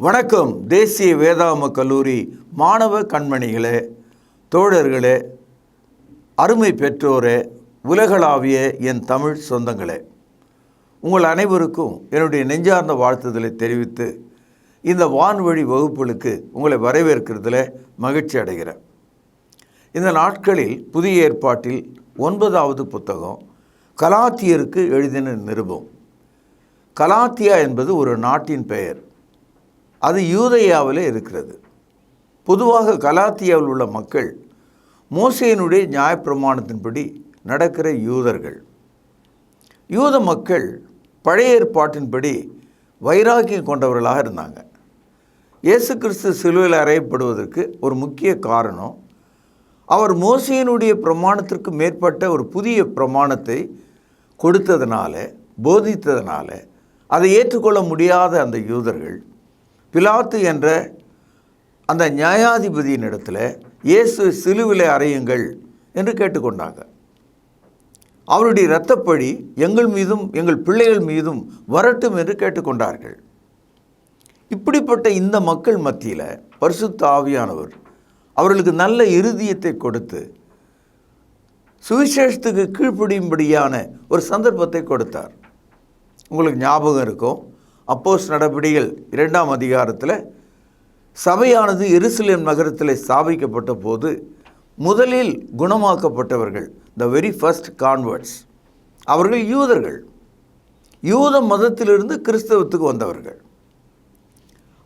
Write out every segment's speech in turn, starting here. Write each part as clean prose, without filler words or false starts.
வணக்கம். தேசிய வேதாகம கல்லூரி மாணவ கண்மணிகளே, தோழர்களே, அருமை பெற்றோரே, உலகளாவிய என் தமிழ் சொந்தங்களே, உங்கள் அனைவருக்கும் என்னுடைய நெஞ்சார்ந்த வாழ்த்துதலை தெரிவித்து இந்த வான்வழி வகுப்புகளுக்கு உங்களை வரவேற்கிறதுல மகிழ்ச்சி அடைகிறேன். இந்த நாட்களில் புதிய ஏற்பாட்டில் 9வது புத்தகம் கலாத்தியருக்கு எழுதின நிருபம். கலாத்தியா என்பது ஒரு நாட்டின் பெயர். அது யூதேயாவில் இருக்கிறது. பொதுவாக கலாத்தியாவில் உள்ள மக்கள் மோசேயினுடைய நியாயப்பிரமாணத்தின்படி நடக்கிற யூதர்கள். யூத மக்கள் பழைய ஏற்பாட்டின்படி வைராக்கியம் கொண்டவர்களாக இருந்தாங்க. இயேசு கிறிஸ்து சிலுவையில் அறையப்படுவதற்கு ஒரு முக்கிய காரணம், அவர் மோசேயினுடைய பிரமாணத்திற்கு மேற்பட்ட ஒரு புதிய பிரமாணத்தை கொடுத்ததுனால, போதித்ததுனால அதை ஏற்றுக்கொள்ள முடியாத அந்த யூதர்கள் பிலாத்து என்ற அந்த நியாயாதிபதியின் இடத்துல இயேசு சிலுவிலை அறையுங்கள் என்று கேட்டுக்கொண்டாங்க. அவருடைய இரத்தப்பழி எங்கள் மீதும் எங்கள் பிள்ளைகள் மீதும் வரட்டும் என்று கேட்டுக்கொண்டார்கள். இப்படிப்பட்ட இந்த மக்கள் மத்தியில் பரிசுத்த ஆவியானவர் அவர்களுக்கு நல்ல இருதயத்தை கொடுத்து சுவிசேஷத்துக்கு கீழ்ப்படியும்படியான ஒரு சந்தர்ப்பத்தை கொடுத்தார். உங்களுக்கு ஞாபகம் இருக்கும், அப்போஸ்தலர் நடபடிகள் 2ஆம் அதிகாரத்தில் சபையானது எருசலேம் நகரத்தில் ஸ்தாபிக்கப்பட்ட போது முதலில் குணமாக்கப்பட்டவர்கள், த வெரி ஃபர்ஸ்ட் கான்வர்ட்ஸ், அவர்கள் யூதர்கள். யூத மதத்திலிருந்து கிறிஸ்தவத்துக்கு வந்தவர்கள்.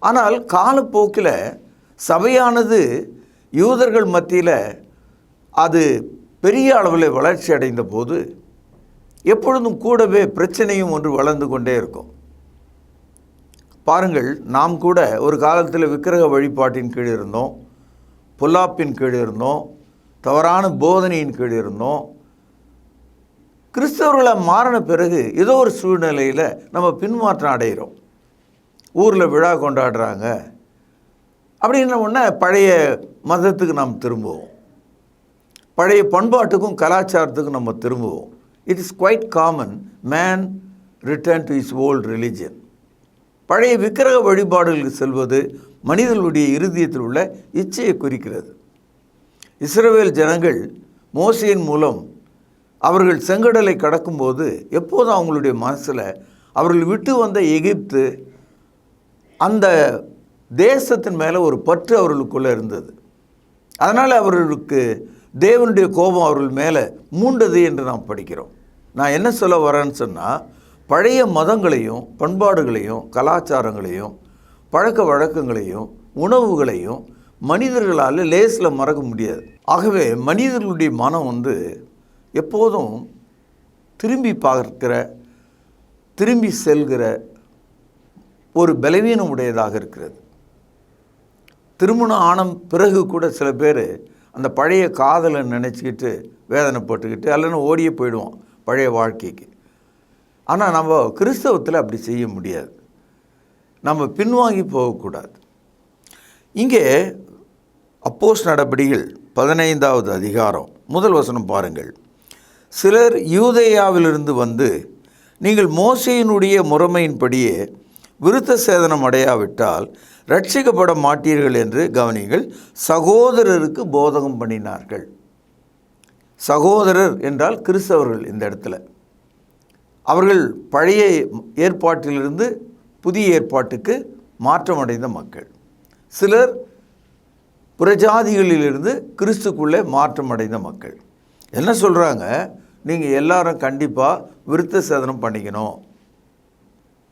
ஆனால் காலப்போக்கில் சபையானது யூதர்கள் மத்தியில் அது பெரிய அளவில் வளர்ச்சி அடைந்த போது எப்பொழுதும் கூடவே பிரச்சனையும் ஒன்று வளர்ந்து கொண்டே இருக்கும். பாருங்கள், நாம் கூட ஒரு காலத்தில் விக்கிரக வழிபாட்டின் கீழ் இருந்தோம், பொல்லாப்பின் கீழ் இருந்தோம், தவறான போதனையின் கீழ் இருந்தோம். கிறிஸ்தவர்களை மாறின பிறகு ஏதோ ஒரு சூழ்நிலையில் நம்ம பின்மாற்றம் அடைகிறோம். ஊரில் விழா கொண்டாடுறாங்க அப்படின்ன உடனே பழைய மதத்துக்கு நாம் திரும்புவோம், பழைய பண்பாட்டுக்கும் கலாச்சாரத்துக்கும் நம்ம திரும்புவோம். It is quite common, man return to is old religion. பழைய விக்கிரக வழிபாடுகளுக்கு செல்வது மனிதர்களுடைய இருதயத்தில் உள்ள இச்சையை குறிக்கிறது. இஸ்ரவேல் ஜனங்கள் மோசேயின் மூலம் அவர்கள் செங்கடலை கடக்கும்போது எப்போதும் அவங்களுடைய மனசில் அவர்கள் விட்டு வந்த எகிப்து, அந்த தேசத்தின் மேலே ஒரு பற்று அவர்களுக்குள்ளே இருந்தது. அதனால் அவர்களுக்கு தேவனுடைய கோபம் அவர்கள் மேலே மூண்டது என்று நாம் படிக்கிறோம். நான் என்ன சொல்ல வரேன்னு சொன்னால், பழைய மதங்களையும் பண்பாடுகளையும் கலாச்சாரங்களையும் பழக்க வழக்கங்களையும் உணவுகளையும் மனிதர்களால் லேசில் மறக்க முடியாது. ஆகவே மனிதர்களுடைய மனம் எப்போதும் திரும்பி பார்க்கிற, திரும்பி செல்கிற ஒரு பலவீனம் உடையதாக இருக்கிறது. திருமணம் ஆன பிறகு கூட சில பேர் அந்த பழைய காதலை நினச்சிக்கிட்டு வேதனைப்பட்டுக்கிட்டு அல்லது ஓடியே போயிடுவோம் பழைய வாழ்க்கைக்கு. ஆனால் நம்ம கிறிஸ்தவத்தில் அப்படி செய்ய முடியாது. நம்ம பின்வாங்கி போகக்கூடாது. இங்கே அப்போஸ்தலர் நடபடிகள் 15வது அதிகாரம் 1 வசனம் பாருங்கள். சிலர் யூதேயாவிலிருந்து வந்து, நீங்கள் மோசேயினுடைய முறைமையின்படியே விருத்த சேதனம் அடையாவிட்டால் ரட்சிக்கப்பட மாட்டீர்கள் என்று கவனிங்கள், சகோதரருக்கு போதகம் பண்ணினார்கள். சகோதரர் என்றால் கிறிஸ்தவர்கள். இந்த இடத்துல அவர்கள் பழைய ஏற்பாட்டிலிருந்து புதிய ஏற்பாட்டுக்கு மாற்றமடைந்த மக்கள். சிலர் புறஜாதிகளிலிருந்து கிறிஸ்துக்குள்ளே மாற்றமடைந்த மக்கள். என்ன சொல்கிறாங்க, நீங்கள் எல்லாரும் கண்டிப்பாக விருத்த சேதனம் பண்ணிக்கணும்.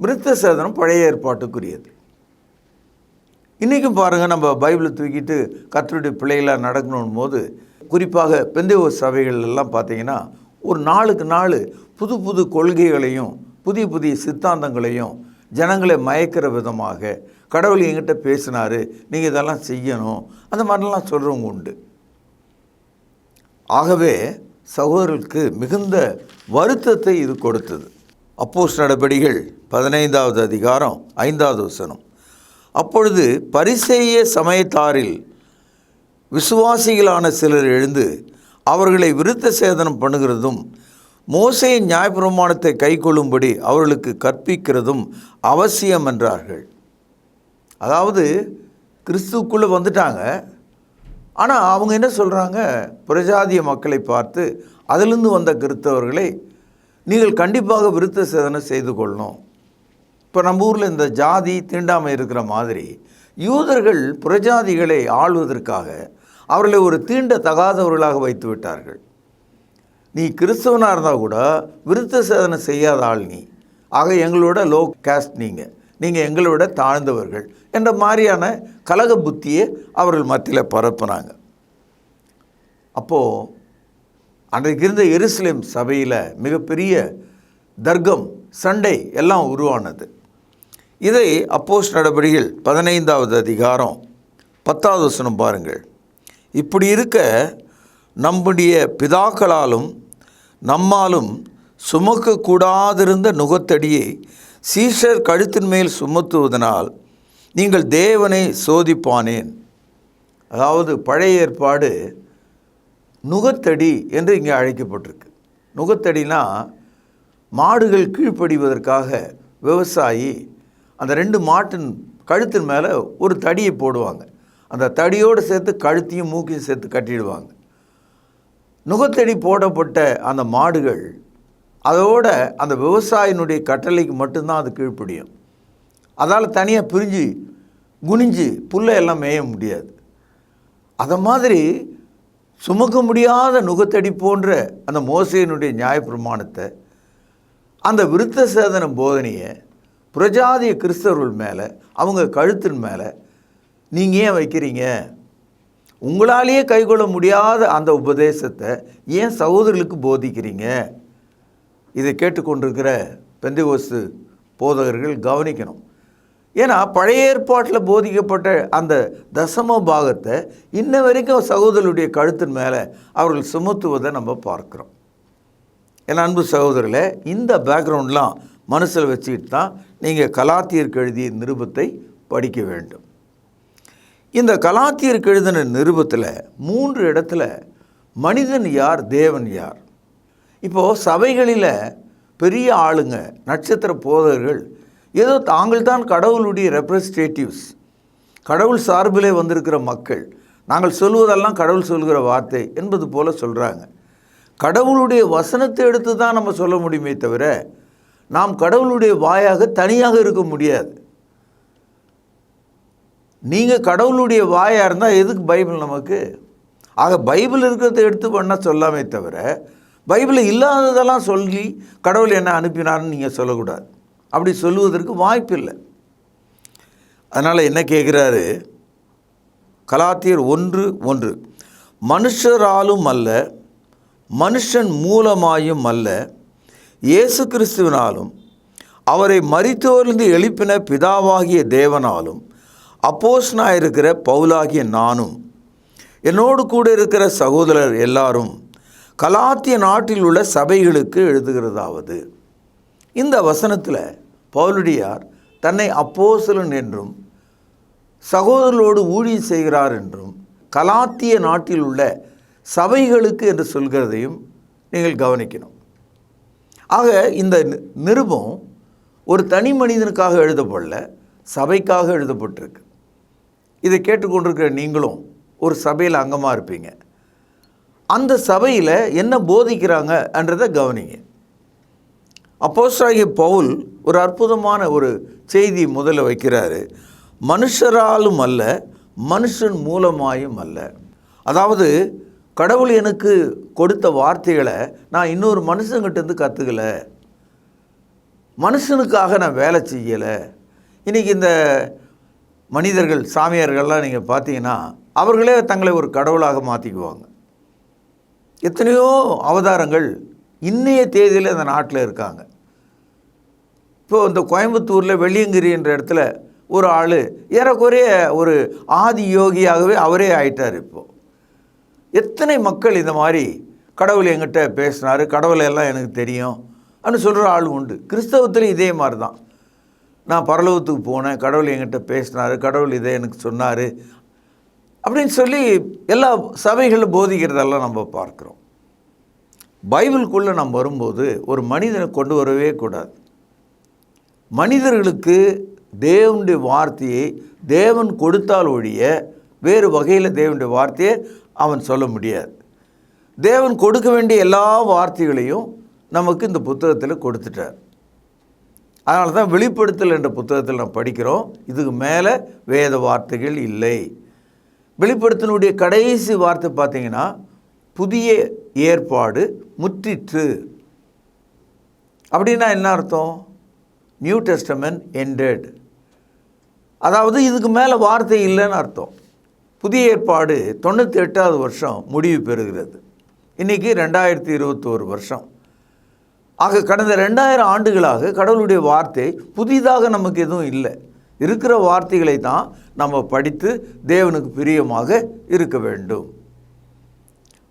விருத்த சேதனம் பழைய ஏற்பாட்டுக்குரியது. இன்றைக்கும் பாருங்கள், நம்ம பைபிளை தூக்கிட்டு கர்த்தருடைய பிள்ளைகளாக நடக்கணும் போது, குறிப்பாக பெந்தேகோஸ்து சபைகள் எல்லாம் பார்த்திங்கன்னா ஒரு நாளுக்கு நாள் புது புது கொள்கைகளையும் புதிய புதிய சித்தாந்தங்களையும் ஜனங்களை மயக்கிற விதமாக, கடவுள் என்கிட்ட பேசினார், நீங்கள் இதெல்லாம் செய்யணும், அந்த மாதிரிலாம் சொல்கிறவங்க உண்டு. ஆகவே சகோதரர்களுக்கு மிகுந்த வருத்தத்தை இது கொடுத்தது. அப்போஸ்தலர் நடபடிகள் 15வது அதிகாரம் 5வது வசனம். அப்பொழுது பரிசேய சமயத்தாரில் விசுவாசிகளான சிலர் எழுந்து அவர்களை விருத்த சேதனம் பண்ணுகிறதும் மோசேயின் நியாயப்பிரமாணத்தை கைக்கொள்ளும்படி அவர்களுக்கு கற்பிக்கிறதும் அவசியம் என்றார்கள். அதாவது கிறிஸ்துவுக்குள்ளே வந்துட்டாங்க, ஆனால் அவங்க என்ன சொல்கிறாங்க, புறஜாதிய மக்களை பார்த்து, அதிலிருந்து வந்த கிறிஸ்தவர்களை நீங்கள் கண்டிப்பாக விருத்த சேதனை செய்து கொள்ளணும். இப்போ நம்ம ஊரில் இந்த ஜாதி தீண்டாமை இருக்கிற மாதிரி யூதர்கள் புறஜாதிகளை ஆள்வதற்காக அவர்களை ஒரு தீண்டத்தகாதவர்களாக வைத்து விட்டார்கள். நீ கிறிஸ்தவனாக இருந்தால் கூட விருத்த சேதனை செய்யாத ஆள் நீ, ஆக எங்களோட லோ காஸ்ட் நீங்கள் எங்களோட தாழ்ந்தவர்கள் என்ற மாதிரியான கலக புத்தியை அவர்கள் மத்தியில் பரப்புனாங்க. அப்போது அன்றைக்கு இருந்த எருசலேம் சபையில் மிகப்பெரிய தர்க்கம், சண்டை எல்லாம் உருவானது. இதை அப்போஸ்தலர் நடபடிகள் 15வது அதிகாரம் 10வது வசனம் பாருங்கள். இப்படி இருக்க நம்முடைய பிதாக்களாலும் நம்மாலும் சுமக்கக்கூடாதிருந்த நுகத்தடியை சீஷர் கழுத்தின் மேல் சுமத்துவதனால் நீங்கள் தேவனை சோதிப்பானேன். அதாவது பழைய ஏற்பாடு நுகத்தடி என்று இங்கே அழைக்கப்பட்டிருக்கு. நுகத்தடினா மாடுகள் கீழ்ப்படிவதற்காக விவசாயி அந்த 2 மாட்டின் கழுத்தின் மேலே ஒரு தடியை போடுவாங்க. அந்த தடியோடு சேர்த்து கழுத்தையும் மூக்கையும் சேர்த்து கட்டிடுவாங்க. நுகத்தடி போடப்பட்ட அந்த மாடுகள் அதோட அந்த விவசாயினுடைய கட்டளைக்கு மட்டும்தான் அது கீழ்ப்படியும். அதால் தனியாக பிரிஞ்சு குனிஞ்சு புல்லை எல்லாம் மேய முடியாது. அதை மாதிரி சுமக்க முடியாத நுகத்தடி போன்ற அந்த மோசேயினுடைய நியாயப்பிரமாணத்தை, அந்த விருத்த சேதன போதனையை புறஜாதிய கிறிஸ்தவர்கள் மேலே, அவங்க கழுத்தின் மேலே நீங்கள் ஏன் வைக்கிறீங்க? உங்களாலேயே கைக்கொள்ள முடியாத அந்த உபதேசத்தை ஏன் சகோதரர்களுக்கு போதிக்கிறீங்க? இதை கேட்டுக்கொண்டிருக்கிற பெந்தேகோஸ்து போதகர்கள் கவனிக்கணும். ஏன்னா பழைய ஏற்பாட்டில் போதிக்கப்பட்ட அந்த தசம பாகத்தை இன்ன வரைக்கும் சகோதரருடைய கழுத்தின் மேலே அவர்கள் சுமத்துவதை நம்ம பார்க்குறோம். என் அன்பு சகோதரர்களே, இந்த பேக்ரவுண்ட்லாம் மனசில் வச்சுக்கிட்டு தான் நீங்கள் கலாத்தியருக்கு எழுதிய நிருபத்தை படிக்க வேண்டும். இந்த கலாத்தியருக்கு எழுதின நிருபத்தில் 3 இடத்துல மனிதன் யார், தேவன் யார். இப்போது சபைகளில் பெரிய ஆளுங்க, நட்சத்திர போதகர்கள் ஏதோ தாங்கள் தான் கடவுளுடைய ரெப்ரசன்டேட்டிவ்ஸ், கடவுள் சார்பிலே வந்திருக்கிற மக்கள், நாங்கள் சொல்வதெல்லாம் கடவுள் சொல்கிற வார்த்தை என்பது போல் சொல்கிறாங்க. கடவுளுடைய வசனத்தை எடுத்து தான் நம்ம சொல்ல முடியுமே தவிர நாம் கடவுளுடைய வாயாக தனியாக இருக்க முடியாது. நீங்கள் கடவுளுடைய வாயாக இருந்தால் எதுக்கு பைபிள் நமக்கு? ஆக பைபிள் இருக்கிறத எடுத்து பண்ணால் சொல்லாமே தவிர பைபிளில் இல்லாததெல்லாம் சொல்லி கடவுள் என்ன அனுப்பினார்னு நீங்கள் சொல்லக்கூடாது. அப்படி சொல்லுவதற்கு வாய்ப்பு இல்லை. அதனால் என்ன கேட்குறாரு, கலாத்தியர் 1:1, மனுஷராலும் அல்ல, மனுஷன் மூலமாயும் அல்ல, இயேசு கிறிஸ்துவினாலும் அவரை மரித்தோரிலிருந்து எழுப்பின பிதாவாகிய தேவனாலும் அப்போஸ்தலனாக இருக்கிற பவுலாகிய நானும் என்னோடு கூட இருக்கிற சகோதரர் எல்லாரும் கலாத்திய நாட்டில் உள்ள சபைகளுக்கு எழுதுகிறதாவது. இந்த வசனத்தில் பவுலடியார் தன்னை அப்போஸ்தலன் என்றும் சகோதரர்களோடு ஊழியம் செய்கிறார் என்றும் கலாத்திய நாட்டில் உள்ள சபைகளுக்கு என்று சொல்கிறதையும் நீங்கள் கவனிக்கணும். ஆக இந்த நிருபம் ஒரு தனி மனிதனுக்காக எழுதப்படல, சபைக்காக எழுதப்பட்டிருக்கு. இதை கேட்டுக்கொண்டிருக்கிற நீங்களும் ஒரு சபையில் அங்கமாக இருப்பீங்க. அந்த சபையில் என்ன போதிக்கிறாங்க என்றதை கவனிங்க. அப்போஸ்தலனாகிய பவுல் ஒரு அற்புதமான ஒரு செய்தி முதல்ல வைக்கிறாரு. மனுஷராலும் அல்ல, மனுஷன் மூலமாயும் அல்ல. அதாவது கடவுள் எனக்கு கொடுத்த வார்த்தைகளை நான் இன்னொரு மனுஷங்கிட்டேருந்து கற்றுக்கலை, மனுஷனுக்காக நான் வேலை செய்யலை. இன்றைக்கி இந்த மனிதர்கள், சாமியார்கள்லாம் நீங்கள் பார்த்தீங்கன்னா அவர்களே தங்களை ஒரு கடவுளாக மாற்றிக்குவாங்க. எத்தனையோ அவதாரங்கள் இன்னைய தேதியில் இந்த நாட்டில் இருக்காங்க. இப்போது இந்த கோயம்புத்தூரில் வெள்ளியங்கிரி என்ற இடத்துல ஒரு ஆள் ஏறக்குறைய ஒரு ஆதி யோகியாகவே அவரே ஆயிட்டார். இப்போது எத்தனை மக்கள் இந்த மாதிரி கடவுள் என்கிட்ட பேசினார், கடவுளெல்லாம் எனக்கு தெரியும் அப்படின்னு சொல்கிற ஆள் உண்டு. கிறிஸ்தவத்தில் இதே மாதிரி தான். நான் பரலோகத்துக்கு போனேன், கடவுள் என்கிட்ட பேசினார், கடவுள் இதை எனக்கு சொன்னார் அப்படின்னு சொல்லி எல்லா சபைகளில் போதிக்கிறதெல்லாம் நம்ம பார்க்குறோம். பைபிளுக்குள்ளே நம்ம வரும்போது ஒரு மனிதனை கொண்டு வரவே கூடாது. மனிதர்களுக்கு தேவனுடைய வார்த்தையை தேவன் கொடுத்தால் ஒழிய வேறு வகையில் தேவனுடைய வார்த்தையை அவன் சொல்ல முடியாது. தேவன் கொடுக்க வேண்டிய எல்லா வார்த்தைகளையும் நமக்கு இந்த புத்தகத்தில் கொடுத்துட்டார். அதனால தான் வெளிப்படுத்தல் என்ற புத்தகத்தில் நாம் படிக்கிறோம், இதுக்கு மேலே வேத வார்த்தைகள் இல்லை. வெளிப்படுத்தலுடைய கடைசி வார்த்தை பார்த்தீங்கன்னா, புதிய ஏற்பாடு முற்றிற்று. அப்படின்னா என்ன அர்த்தம்? New testament ended. அதாவது இதுக்கு மேலே வார்த்தை இல்லைன்னு அர்த்தம். புதிய ஏற்பாடு 98வது வருஷம் முடிவு பெறுகிறது. இன்றைக்கி 2021 வருஷம். ஆக கடந்த 2000 ஆண்டுகளாக கடவுளுடைய வார்த்தை புதிதாக நமக்கு எதுவும் இல்லை. இருக்கிற வார்த்தைகளை தான் நம்ம படித்து தேவனுக்கு பிரியமாக இருக்க வேண்டும்.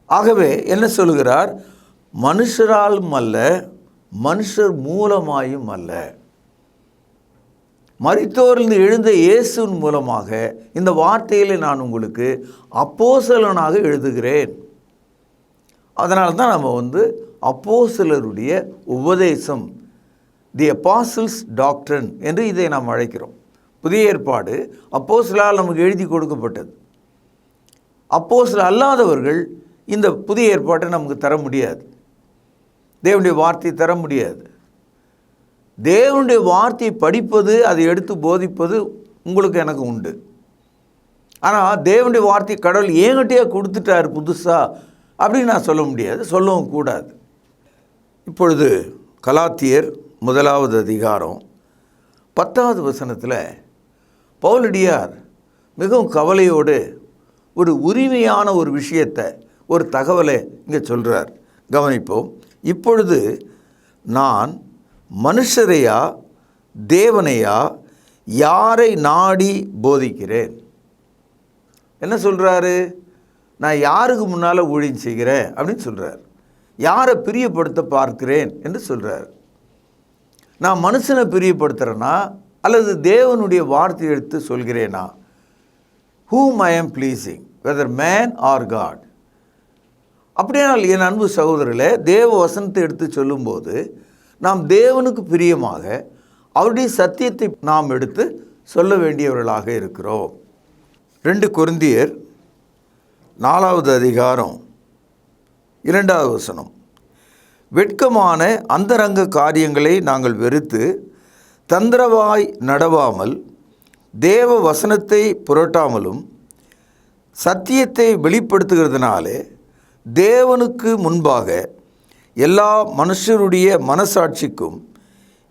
ஆகவே என்ன சொல்கிறார்? மனுஷராலும் அல்ல, மனுஷர் மூலமாயும் அல்ல, மரித்தோரிலிருந்து எழுந்த இயேசுவின் மூலமாக இந்த வார்த்தைகளை நான் உங்களுக்கு அப்போஸ்தலனாக எழுதுகிறேன். அதனால தான் நம்ம அப்போஸ்தலருடைய உபதேசம், தி அப்பாசில்ஸ் டாக்ட்ரின் என்று இதை நாம் அழைக்கிறோம். புதிய ஏற்பாடு அப்போஸ்தலரால் நமக்கு எழுதி கொடுக்கப்பட்டது. அப்போஸ்தலர் அல்லாதவர்கள் இந்த புதிய ஏற்பாட்டை நமக்கு தர முடியாது, தேவனுடைய வார்த்தையை தர முடியாது. தேவனுடைய வார்த்தையை படிப்பது, அதை எடுத்து போதிப்பது உங்களுக்கு எனக்கு உண்டு. ஆனால் தேவனுடைய வார்த்தை கடவுள் ஏங்கிட்டே கொடுத்துட்டார் புதுசாக அப்படின்னு நான் சொல்ல முடியாது, சொல்லவும் கூடாது. இப்பொழுது கலாத்தியர் 1வது அதிகாரம் 10வது வசனத்தில் பவுலடியார் மிகவும் கவலையோடு ஒரு உரிமையான ஒரு விஷயத்தை, ஒரு தகவலை இங்கே சொல்கிறார். கவனிப்போம். இப்பொழுது நான் மனுஷரையா தேவனையா யாரை நாடி போதிக்கிறேன்? என்ன சொல்கிறாரு? நான் யாருக்கு முன்னால் ஊழியம் செய்கிறேன் அப்படின்னு சொல்கிறார். யாரை பிரியப்படுத்த பார்க்கிறேன் என்று சொல்கிறார். நான் மனுஷனை பிரியப்படுத்துகிறேன்னா அல்லது தேவனுடைய வார்த்தை எடுத்து சொல்கிறேனா? whom I am pleasing, whether man or God. அப்படியானால் என் அன்பு சகோதரர்களே, தேவ வசனத்தை எடுத்து சொல்லும்போது நாம் தேவனுக்கு பிரியமாக அவருடைய சத்தியத்தை நாம் எடுத்து சொல்ல வேண்டியவர்களாக இருக்கிறோம். 2 கொரிந்தியர் 4வது அதிகாரம் 2வது வசனம். வெட்கமான அந்தரங்க காரியங்களை நாங்கள் வெறுத்து தந்திரவாய் நடவாமல் தேவ வசனத்தை புரட்டாமலும் சத்தியத்தை வெளிப்படுத்துகிறதுனாலே தேவனுக்கு முன்பாக எல்லா மனுஷருடைய மனசாட்சிக்கும்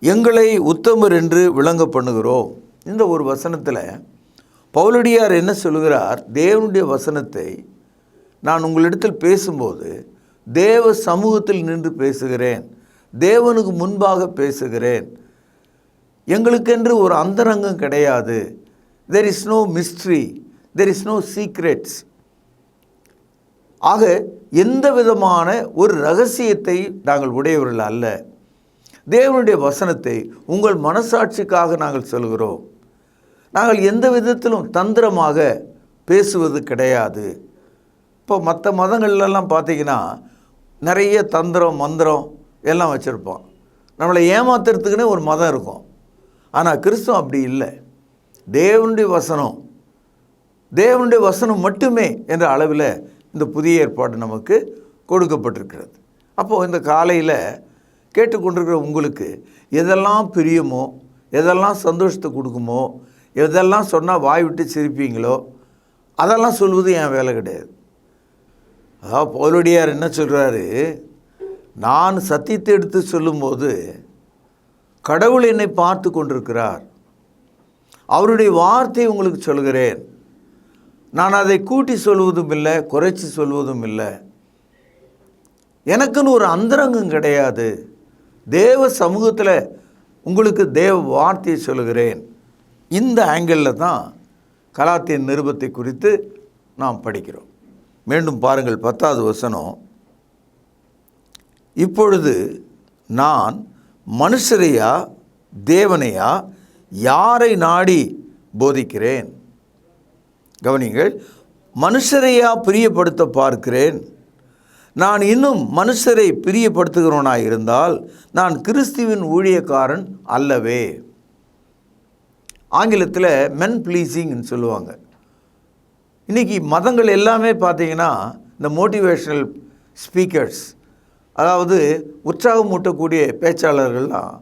எங்களை உத்தமர் என்று விளங்க பண்ணுகிறோம். இந்த ஒரு வசனத்தில் பவுலடியார் என்ன சொல்கிறார்? தேவனுடைய வசனத்தை நான் உங்களிடத்தில் பேசும்போது தேவ சமூகத்தில் நின்று பேசுகிறேன், தேவனுக்கு முன்பாக பேசுகிறேன். எங்களுக்கென்று ஒரு அந்தரங்கம் கிடையாது. there is no mystery, there is no secrets. ஆக எந்த விதமான ஒரு ரகசியத்தை நாங்கள் உடையவர்கள் அல்ல. தேவனுடைய வசனத்தை உங்கள் மனசாட்சிக்காக நாங்கள் சொல்கிறோம். நாங்கள் எந்த விதத்திலும் தந்திரமாக பேசுவது கிடையாது. இப்போ மற்ற மதங்கள்லாம் பார்த்திங்கன்னா நிறைய தந்திரம் மந்திரம் எல்லாம் வச்சுருப்போம். நம்மளை ஏமாத்துறதுக்குன்னே ஒரு மதம் இருக்கும். ஆனால் கிறிஸ்துவம் அப்படி இல்லை. தேவனுடைய வசனம், தேவனுடைய வசனம் மட்டுமே என்ற அளவில் இந்த புதிய ஏற்பாடு நமக்கு கொடுக்கப்பட்டிருக்கிறது. அப்போது இந்த காலையில் கேட்டுக்கொண்டிருக்கிற உங்களுக்கு எதெல்லாம் பிரியமோ, எதெல்லாம் சந்தோஷத்தை கொடுக்குமோ, எதெல்லாம் சொன்னால் வாய் விட்டு சிரிப்பீங்களோ அதெல்லாம் சொல்வது என் வேலை கிடையாது. அதாவது பவுலடியார் என்ன சொல்கிறாரு? நான் சத்தியத்தை எடுத்து சொல்லும்போது கடவுள் என்னை பார்த்து கொண்டிருக்கிறார், அவருடைய வார்த்தை உங்களுக்கு சொல்கிறேன். நான் அதை கூட்டி சொல்வதும் இல்லை, குறைச்சி சொல்வதும் இல்லை. எனக்குன்னு ஒரு அந்தரங்கம் கிடையாது. தேவ சமூகத்தில் உங்களுக்கு தேவ வார்த்தையை சொல்கிறேன். இந்த ஆங்கிளில் தான் கலாத்தியர் நிருபத்தை குறித்து நாம் படிக்கிறோம். மீண்டும் பாருங்கள் 10வது வசனம். இப்பொழுது நான் மனுஷரையா தேவனையா யாரை நாடி போதிக்கிறேன்? கவனிங்கள். மனுஷரையா பிரியப்படுத்த பார்க்கிறேன்? நான் இன்னும் மனுஷரை பிரியப்படுத்துகிறவனாக இருந்தால் நான் கிறிஸ்துவின் ஊழியக்காரன் அல்லவே. ஆங்கிலத்தில் மென் ப்ளீஸிங்னு சொல்லுவாங்க. இன்றைக்கி மதங்கள் எல்லாமே பார்த்திங்கன்னா இந்த மோட்டிவேஷ்னல் ஸ்பீக்கர்ஸ், அதாவது உற்சாகமூட்டக்கூடிய பேச்சாளர்கள்லாம்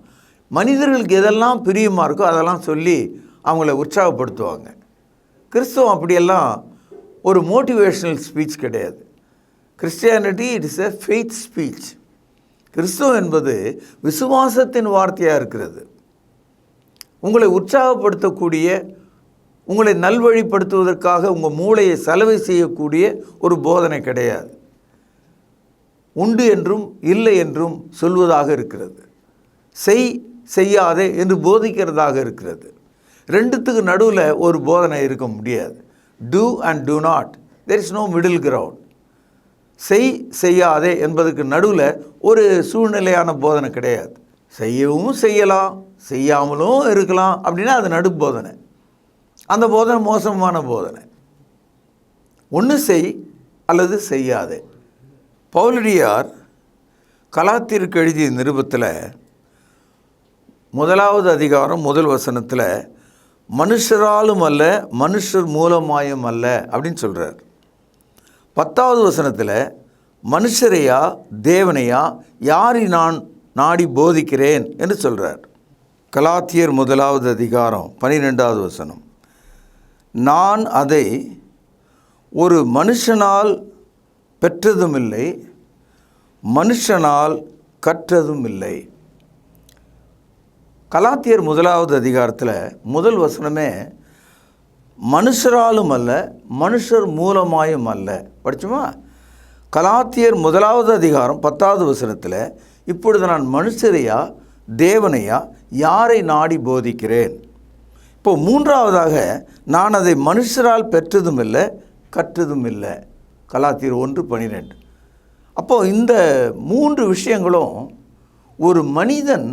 மனிதர்களுக்கு எதெல்லாம் பிரியமாக இருக்கோ அதெல்லாம் சொல்லி அவங்கள உற்சாகப்படுத்துவாங்க. கிறிஸ்துவம் அப்படியெல்லாம் ஒரு மோட்டிவேஷ்னல் ஸ்பீச் கிடையாது. Christianity it is a faith speech. கிறிஸ்துவம் என்பது விசுவாசத்தின் வார்த்தையாக இருக்கிறது. உங்களை உற்சாகப்படுத்தக்கூடிய, உங்களை நல்வழிப்படுத்துவதற்காக உங்கள் மூளையை சலவை செய்யக்கூடிய ஒரு போதனை கிடையாது. உண்டு என்றும் இல்லை என்றும் சொல்வதாக இருக்கிறது. செய்யாதே என்று போதிக்கிறதாக இருக்கிறது. ரெண்டுத்துக்கு நடுவில் ஒரு போதனை இருக்க முடியாது. Do and do not, there is no middle ground. செய்யாதே என்பதுக்கு நடுவில் ஒரு சூழ்நிலையான போதனை கிடையாது. செய்யவும் செய்யலாம், செய்யாமலும் இருக்கலாம். அப்படின்னா அது நடுப்போதனை. அந்த போதனை மோசமான போதனை. ஒன்று செய் அல்லது செய்யாதே. பவுலடியார் கலாத்தியருக்கு எழுதிய நிருபத்தில் 1வது அதிகாரம் 1 வசனத்தில் மனுஷராலும் அல்ல, மனுஷர் மூலமாயும் அல்ல அப்படின்னு சொல்கிறார். 10வது வசனத்தில் மனுஷரையா தேவனையா யாரை நான் நாடி போதிக்கிறேன் என்று சொல்கிறார். கலாத்தியர் 1வது அதிகாரம் 12வது வசனம், நான் அதை ஒரு மனுஷனால் பெற்றதும் இல்லை, மனுஷனால் கற்றதும் இல்லை. கலாத்தியர் 1வது அதிகாரத்தில் முதல் வசனமே மனுஷராலும் அல்ல, மனுஷர் மூலமாயும் அல்ல. படிச்சுமா? கலாத்தியர் 1வது அதிகாரம் 10வது வசனத்தில் இப்பொழுது நான் மனுஷரையா தேவனையா யாரை நாடி போதிக்கிறேன். இப்போது 3வதாக நான் அதை மனுஷரால் பெற்றதும் இல்லை, கற்றதும் இல்லை. கலாத்தியர் 1:12. அப்போது இந்த 3 விஷயங்களும் ஒரு மனிதன்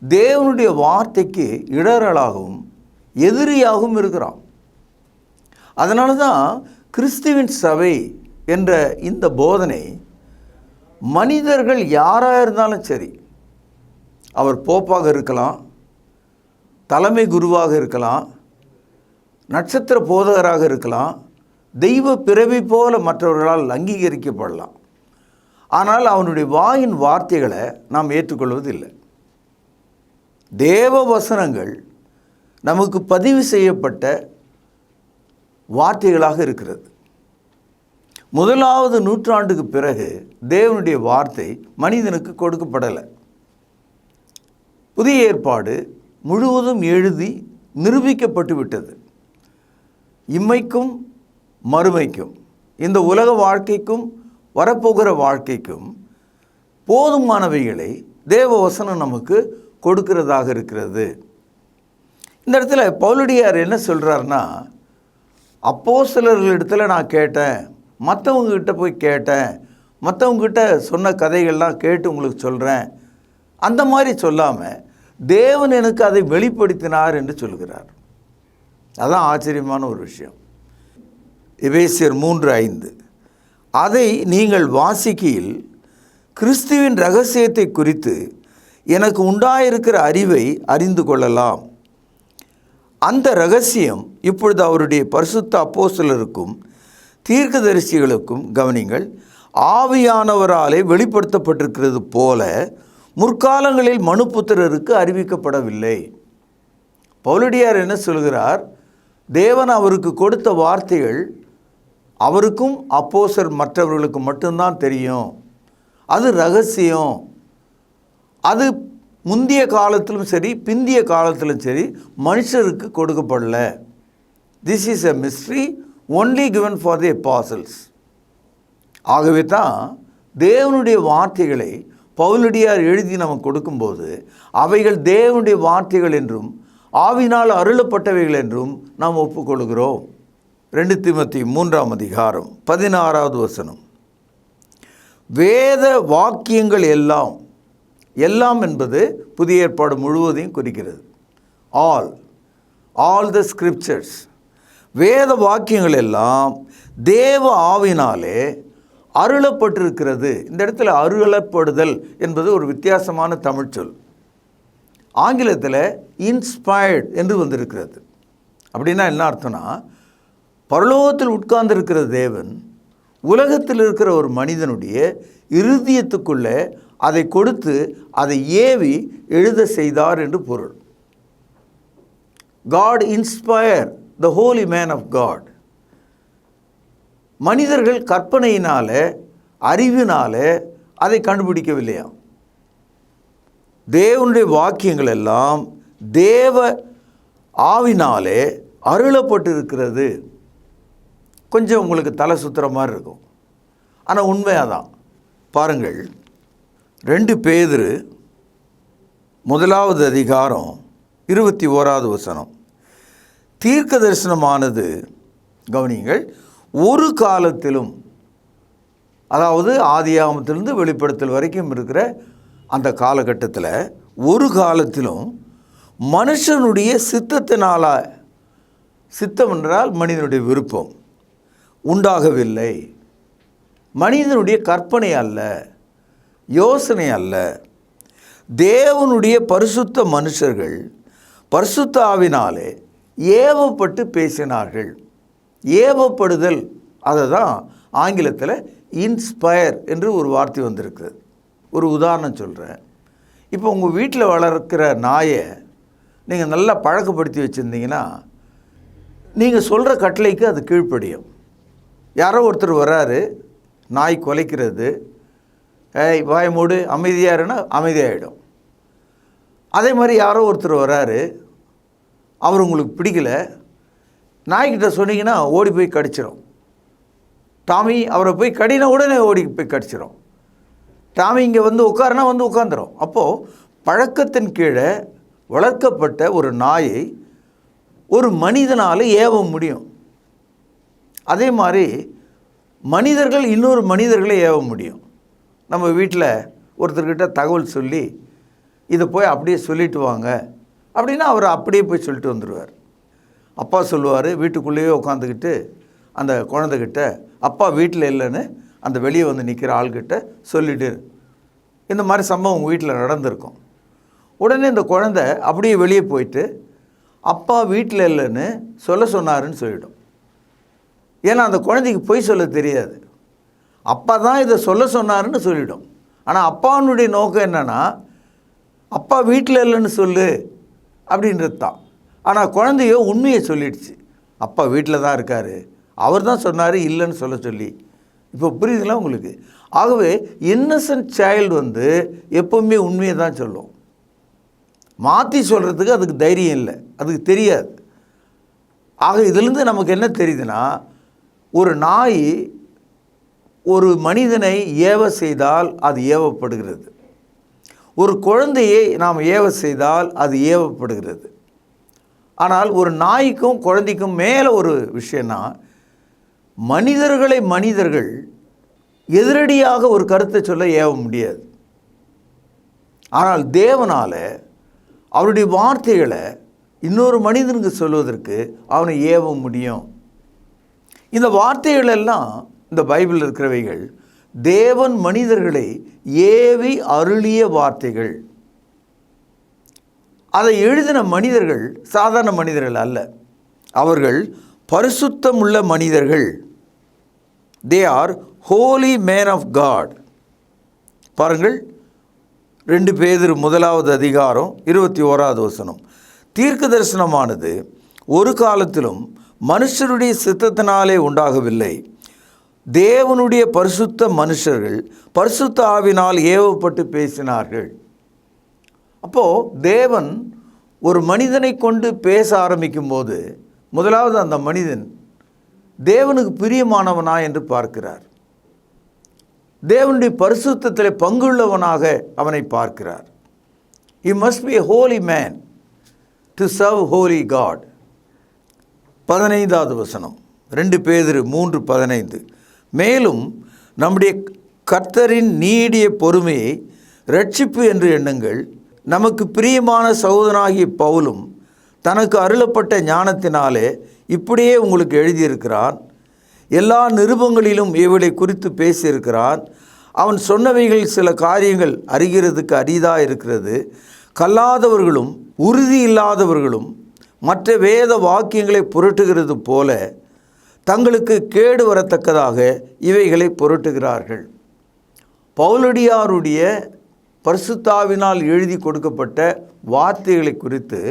தேவனுடைய வார்த்தைக்கு இடரலாகவும் எதிரியாகவும் இருக்கிறான். அதனால தான் கிறிஸ்துவின் சபை என்ற இந்த போதனை மனிதர்கள் யாராக இருந்தாலும் சரி, அவர் போப்பாக இருக்கலாம், தலைமை குருவாக இருக்கலாம், நட்சத்திர போதகராக இருக்கலாம், தெய்வ பிறவி போல மற்றவர்களால் அங்கீகரிக்கப்படலாம். ஆனால் அவனுடைய வாயின் வார்த்தைகளை நாம் ஏற்றுக்கொள்வதில்லை. தேவ வசனங்கள் நமக்கு பதிவு செய்யப்பட்ட வார்த்தைகளாக இருக்கிறது. 1வது நூற்றாண்டுக்கு பிறகு தேவனுடைய வார்த்தை மனிதனுக்கு கொடுக்கப்படலை. புதிய ஏற்பாடு முழுவதும் எழுதி நிரூபிக்கப்பட்டு விட்டது. இம்மைக்கும் மறுமைக்கும், இந்த உலக வாழ்க்கைக்கும் வரப்போகிற வாழ்க்கைக்கும் போதுமானவைகளை தேவ வசனம் நமக்கு கொடுக்கிறதாக இருக்கிறது. இந்த இடத்துல பவுலடியார் என்ன சொல்கிறாருன்னா, அப்போஸ்தலர்களிடத்தில் நான் கேட்டேன், மற்றவங்ககிட்ட போய் கேட்டேன், மற்றவங்ககிட்ட சொன்ன கதைகள்லாம் கேட்டு உங்களுக்கு சொல்கிறேன், அந்த மாதிரி சொல்லாமல் தேவன் எனக்கு அதை வெளிப்படுத்தினார் என்று சொல்கிறார். அதான் ஆச்சரியமான ஒரு விஷயம். எபேசியர் 3:5, அதை நீங்கள் வாசிக்கையில் கிறிஸ்துவின் இரகசியத்தை குறித்து எனக்கு உண்டாயிருக்கிற அறிவை அறிந்து கொள்ளலாம். அந்த இரகசியம் இப்பொழுது அவருடைய பரிசுத்த அப்போஸ்தலருக்கும் தீர்க்கதரிசிகளுக்கும், கவனிங்கள், ஆவியானவராலே வெளிப்படுத்தப்பட்டிருக்கிறது போல முற்காலங்களில் மனுபுத்திரருக்கு அறிவிக்கப்படவில்லை. பவுலடியார் என்ன சொல்கிறார்? தேவன் அவருக்கு கொடுத்த வார்த்தைகள் அவருக்கும் அப்போஸ்தலர் மற்றவர்களுக்கு மட்டும்தான் தெரியும். அது இரகசியம். அது முந்திய காலத்திலும் சரி பிந்திய காலத்திலும் சரி மனுஷருக்கு கொடுக்கப்படல. This is a mystery only given for the apostles. ஆகவே தான் தேவனுடைய வார்த்தைகளை பவுலடியார் எழுதி நமக்கு கொடுக்கும்போது அவைகள் தேவனுடைய வார்த்தைகள் என்றும் ஆவினால் அருளப்பட்டவைகள் என்றும் நாம் ஒப்புக்கொள்கிறோம். 2 தீமோத்தேயு 3 16 வசனம், வேத வாக்கியங்கள் எல்லாம், எல்லாம் என்பது புதிய ஏற்பாடு முழுவதையும் குறிக்கிறது. ஆல் த ஸ்கிரிப்சர்ஸ், வேத வாக்கியங்கள் எல்லாம் தேவ ஆவினாலே அருளப்பட்டிருக்கிறது. இந்த இடத்துல அருளப்படுதல் என்பது ஒரு வித்தியாசமான தமிழ் சொல். ஆங்கிலத்தில் இன்ஸ்பயர்ட் என்று வந்திருக்கிறது. அப்படின்னா என்ன அர்த்தம்னா, பரலோகத்தில் உட்கார்ந்திருக்கிற தேவன் உலகத்தில் இருக்கிற ஒரு மனிதனுடைய இருதயத்துக்குள்ளே அதை கொடுத்து அதை ஏவி எழுத செய்தார் என்று பொருள். God inspired the holy man of God. மனிதர்கள் கற்பனையினால அறிவினால அதை கண்டுபிடிக்கவில்லையா. தேவனுடைய வாக்கியங்கள் எல்லாம் தேவ ஆவினாலே அருளப்பட்டிருக்கிறது. கொஞ்சம் உங்களுக்கு தலை சுத்துற மாதிரி இருக்கும், ஆனால் உண்மையாக தான். பாருங்கள், 2 பேதுரு 1வது அதிகாரம் 21வது வசனம். தீர்க்க தரிசனமானது, கவனியுங்கள், ஒரு காலத்திலும், அதாவது ஆதியாகமத்திலிருந்து வெளிப்படுத்தல் வரைக்கும் இருக்கிற அந்த காலகட்டத்தில் ஒரு காலத்திலும் மனுஷனுடைய சித்தத்தினால, சித்தம் என்றால் மனிதனுடைய விருப்பம், உண்டாகவில்லை. மனிதனுடைய கற்பனை அல்ல, யோசனை அல்ல. தேவனுடைய பரிசுத்த மனுஷர்கள் பரிசுத்த ஆவினாலே ஏவப்பட்டு பேசினார்கள். ஏவப்படுதல், அதை தான் ஆங்கிலத்தில் இன்ஸ்பயர் என்று ஒரு வார்த்தை வந்திருக்குது. ஒரு உதாரணம் சொல்கிறேன். இப்போ உங்கள் வீட்டில் வளர்க்கிற நாயை நீங்கள் நல்லா பழக்கப்படுத்தி வச்சுருந்தீங்கன்னா நீங்கள் சொல்கிற கட்டளைக்கு அது கீழ்ப்படியும். யாரோ ஒருத்தர் வராரு, நாய் குலைக்கிறது, வாய் மூடு அமைதியாருன்னா அமைதியாகிடும். அதே மாதிரி யாரோ ஒருத்தர் வராரு, அவர் உங்களுக்கு பிடிக்கல, நாய்கிட்ட சொன்னீங்கன்னா ஓடி போய் கடிச்சிடும். டாமி அவரை போய் கடினா உடனே ஓடி போய் கடிச்சிடும். டாமி இங்கே வந்து உட்காருனா வந்து உட்காந்துரும். அப்போது பழக்கத்தின் கீழே வளர்க்கப்பட்ட ஒரு நாயை ஒரு மனிதனால் ஏவ முடியும். அதே மாதிரி மனிதர்கள் இன்னொரு மனிதர்களை ஏவ முடியும். நம்ம வீட்டில் ஒருத்தர்கிட்ட தகவல் சொல்லி இதை போய் அப்படியே சொல்லிட்டு வாங்க அப்படின்னா அவர் அப்படியே போய் சொல்லிட்டு வந்துடுவார். அப்பா சொல்லுவார், வீட்டுக்குள்ளேயே உட்காந்துக்கிட்டு அந்த குழந்தைகிட்ட, அப்பா வீட்டில் இல்லைன்னு அந்த வெளியே வந்து நிற்கிற ஆள்கிட்ட சொல்லிட்டு. இந்த மாதிரி சம்பவம் உங்கள் வீட்டில் நடந்திருக்கும். உடனே இந்த குழந்தை அப்படியே வெளியே போயிட்டு அப்பா வீட்டில் இல்லைன்னு சொல்ல சொன்னாருன்னு சொல்லிடும். ஏன்னா அந்த குழந்தைக்கு பொய் சொல்ல தெரியாது. அப்பா தான் இதை சொல்ல சொன்னாருன்னு சொல்லிடும். ஆனால் அப்பாவுடைய நோக்கம் என்னென்னா, அப்பா வீட்டில் இல்லைன்னு சொல்லு அப்படின்றது தான். ஆனால் குழந்தையோ உண்மையை சொல்லிடுச்சு, அப்பா வீட்டில் தான் இருக்கார், அவர் தான் சொன்னார் இல்லைன்னு சொல்ல சொல்லி. இப்போ புரியுதுங்களா உங்களுக்கு? ஆகவே இன்னசென்ட் சைல்டு வந்து எப்போவுமே உண்மையை தான் சொல்லும். மாற்றி சொல்கிறதுக்கு அதுக்கு தைரியம் இல்லை, அதுக்கு தெரியாது. ஆக இதிலேருந்து நமக்கு என்ன தெரியுதுன்னா, ஒரு நாய் ஒரு மனிதனை ஏவ செய்தால் அது ஏவப்படுகிறது. ஒரு குழந்தையை நாம் ஏவ செய்தால் அது ஏவப்படுகிறது. ஆனால் ஒரு நாய்க்கும் குழந்தைக்கும் மேலே ஒரு விஷயம்னா, மனிதர்கள் எதிரடியாக ஒரு கருத்தை சொல்ல ஏவ முடியாது. ஆனால் தேவனால் அவருடைய வார்த்தைகளை இன்னொரு மனிதனுக்கு சொல்வதற்கு அவனை ஏவ முடியும். இந்த வார்த்தைகள் எல்லாம், இந்த பைபிளில் இருக்கிறவைகள் தேவன் மனிதர்களை ஏவி அருளிய வார்த்தைகள். அதை எழுதின மனிதர்கள் சாதாரண மனிதர்கள் அல்ல, அவர்கள் பரிசுத்தமுள்ள மனிதர்கள். They are holy man of God. பாருங்கள், 2 பேதுரு 1வது அதிகாரம் 21வது வசனம். தீர்க்க தரிசனமானது ஒரு காலத்திலும் மனுஷருடைய சித்தத்தினாலே உண்டாகவில்லை, தேவனுடைய பரிசுத்த மனுஷர்கள் பரிசுத்த ஆவினால் ஏவப்பட்டு பேசினார்கள். அப்போது தேவன் ஒரு மனிதனை கொண்டு பேச ஆரம்பிக்கும் போது முதலாவது அந்த மனிதன் தேவனுக்கு பிரியமானவனா என்று பார்க்கிறார். தேவனுடைய பரிசுத்தத்தில் பங்குள்ளவனாக அவனை பார்க்கிறார். He must be a holy man to serve holy God. 15வது வசனம், 2 பேதுரு 3:15. மேலும் நம்முடைய கர்த்தரின் நீடிய பொறுமையை இரட்சிப்பு என்று எண்ணுங்கள். நமக்கு பிரியமான சகோதரனாகிய பவுலும் தனக்கு அருளப்பட்ட ஞானத்தினாலே இப்படியே உங்களுக்கு எழுதியிருக்கிறான். எல்லா நிருபங்களிலும் இவளை குறித்து பேசியிருக்கிறான். அவன் சொன்னவைகள் சில காரியங்கள் அறிகிறதுக்கு அரிதாக இருக்கிறது. கல்லாதவர்களும் உறுதி இல்லாதவர்களும் மற்ற வேத வாக்கியங்களை புரட்டுகிறது போல தங்களுக்கு கேடு வரத்தக்கதாக இவைகளை புரட்டுகிறார்கள். பவுலடியாருடைய பரிசுத்தாவினால் எழுதி கொடுக்கப்பட்ட வார்த்தைகளை குறித்து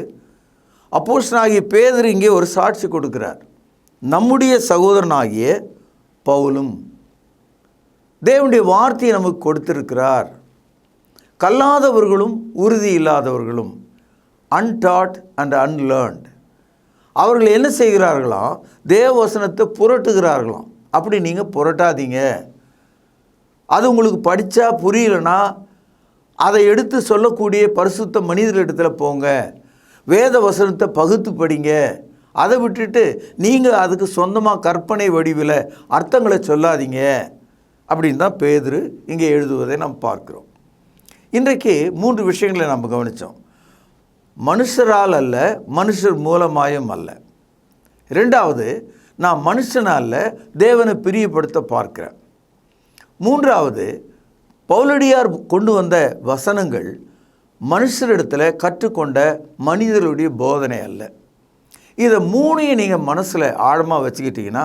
அப்போஸ்தலனாகிய பேதுரு இங்கே ஒரு சாட்சி கொடுக்கிறார். நம்முடைய சகோதரனாகிய பவுலும் தேவனுடைய வார்த்தையை நமக்கு கொடுத்திருக்கிறார். கல்லாதவர்களும் உறுதி இல்லாதவர்களும், அன்டாட் அண்ட் அன்லேர்ன்ட், அவர்கள் என்ன செய்கிறார்களாம்? தேவ வசனத்தை புரட்டுகிறார்களாம். அப்படி நீங்கள் புரட்டாதீங்க. அது உங்களுக்கு படித்தா புரியலன்னா அதை எடுத்து சொல்லக்கூடிய பரிசுத்த மனிதர்களிடத்தில் போங்க, வேத வசனத்தை பகுத்து படிங்க. அதை விட்டுட்டு நீங்கள் அதுக்கு சொந்தமாக கற்பனை வடிவில் அர்த்தங்களை சொல்லாதீங்க அப்படின்னு தான் பேதுரு இங்கே எழுதுவதை நாம் பார்க்குறோம். இன்றைக்கு 3 விஷயங்களை நம்ம கவனித்தோம். மனுஷரால் அல்ல, மனுஷர் மூலமாயும் அல்ல. 2வது, நான் மனுஷனால் தேவனை பிரியப்படுத்த பார்க்கிறேன். 3வது, பவுலடியார் கொண்டு வந்த வசனங்கள் மனுஷரிடத்தில் கற்றுக்கொண்ட மனிதர்களுடைய போதனை அல்ல. இதை 3ஐயும் நீங்கள் மனசில் ஆழமாக வச்சுக்கிட்டிங்கன்னா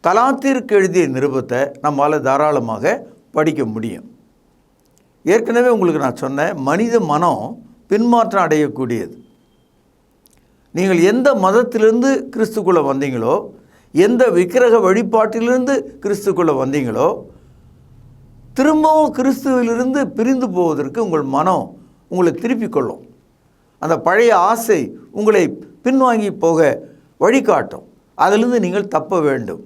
கலாத்தியருக்கு எழுதிய நிருபத்தை நம்மால் தாராளமாக படிக்க முடியும். ஏற்கனவே உங்களுக்கு நான் சொன்னேன், மனித மனம் பின்மாற்றம் அடையக்கூடியது. நீங்கள் எந்த மதத்திலிருந்து கிறிஸ்துக்குள்ளே வந்தீங்களோ, எந்த விக்கிரக வழிபாட்டிலிருந்து கிறிஸ்துக்குள்ளே வந்தீங்களோ, திரும்பவும் கிறிஸ்துவிலிருந்து பிரிந்து போவதற்கு உங்கள் மனம் உங்களை திருப்பிக் கொள்ளும். அந்த பழைய ஆசை உங்களை பின்வாங்கி போக வழிகாட்டும். அதிலிருந்து நீங்கள் தப்ப வேண்டும்.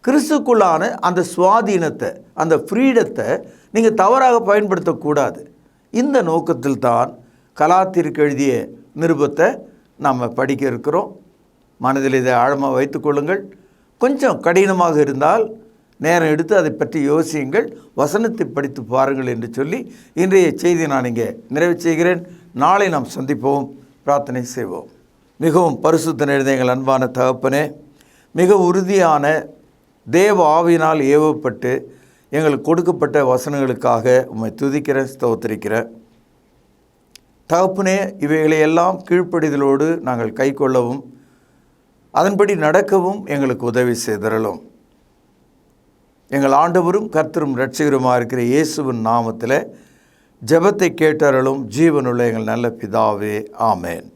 கிறிஸ்துக்குள்ளான அந்த சுவாதீனத்தை, அந்த ஃப்ரீடத்தை நீங்கள் தவறாக பயன்படுத்தக்கூடாது. இந்த நோக்கத்தில் தான் கலாத்தியருக்கு எழுதிய நிருபத்தை நாம் படிக்க இருக்கிறோம். மனதில் இதை ஆழமாக வைத்துக்கொள்ளுங்கள். கொஞ்சம் கடினமாக இருந்தால் நேரம் எடுத்து அதை பற்றி யோசியுங்கள், வசனத்தை படித்து பாருங்கள் என்று சொல்லி இன்றைய செய்தியை நான் இங்கே நிறைவு செய்கிறேன். நாளை நாம் சந்திப்போம், பிரார்த்தனை செய்வோம். மிகவும் பரிசுத்த நிறைந்த எங்கள் அன்பான தகப்பனே, மிக உறுதியான தேவ ஆவியினால் ஏவப்பட்டு எங்களுக்கு கொடுக்கப்பட்ட வசனங்களுக்காக உம்மை துதிக்கிறேன், ஸ்தோத்திரிக்கிறேன். தகப்பனே, இவைகளையெல்லாம் கீழ்ப்படிதலோடு நாங்கள் கைக்கொள்ளவும் அதன்படி நடக்கவும் எங்களுக்கு உதவி செய்தரலும். எங்கள் ஆண்டவரும் கர்த்தரும் இரட்சகருமாக இருக்கிற இயேசுவின் நாமத்தில் ஜெபத்தை கேட்டருளும் ஜீவனுள்ள எங்கள் நல்ல பிதாவே, ஆமேன்.